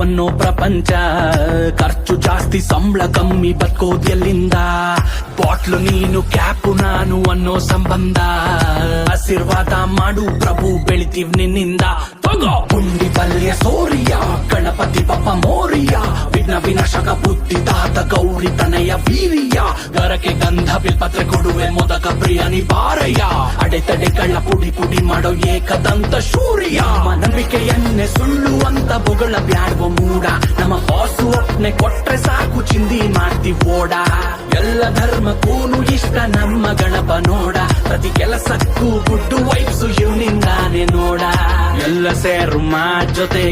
ಅನ್ನೋ ಪ್ರಪಂಚ. ಖರ್ಚು ಜಾಸ್ತಿ ಸಂಬಳ ಕಮ್ಮಿ ಬದುಕೋದ್ ಎಲ್ಲಿಂದ? ಬಾಟ್ಲು ನೀನು ಕ್ಯಾಪು ನಾನು ಅನ್ನೋ ಸಂಬಂಧ. ಆಶೀರ್ವಾದ ಮಾಡು ಪ್ರಭು ಬೆಳಿತೀವ್ ನಿನ್ನಿಂದ. ತಗೋ ಪುಂಡಿ ಪಲ್ಯ ಸೋರಿಯ ಗಣಪತಿ ಬಪ್ಪ ಮೋರಿಯ. ವಿಘ್ನ ವಿನಾಶಕ ಬುದ್ಧಿ ತಾತ ಗೌರಿ ತನಯ ವೀರ್ಯ. ಗರಕ್ಕೆ ಗಂಧ ಬಿಲ್ಪತ್ರೆ ಕೊಡುವೆ ಮೊದಕ ಪ್ರಿಯ ನಿವಾರಯ್ಯ. ಅಡೆತಡೆ ಕಳ್ಳ ಪುಡಿ ಪುಡಿ ಮಾಡೋ ಏಕದಂತ ಶೂರ್ಯ. ನಂಬಿಕೆಯನ್ನೇ ಸುಳ್ಳು ಅಂತ ಬೊಗಳ ಬ್ಯಾಡ್ವ ಮೂಡ. ನಮ್ಮ ಬಾಸು ಒಪ್ನೆ ಕೊಟ್ರೆ ಸಾಕು ಚಿಂದಿ ಮಾಡ್ತೀವಿ ಓಡ. ಎಲ್ಲ ಧರ್ಮಕ್ಕೂನು ಇಷ್ಟ ನಮ್ಮ ಗಣಪ ನೋಡ. ಪ್ರತಿ ಕೆಲಸಕ್ಕೂ ಗುಡ್ಡು ವೈಬ್ಸು ಇವನಿಂದಾನೆ ನೋಡ. ಎಲ್ಲ ಸೇರು ಮಾ ಜೊತೆ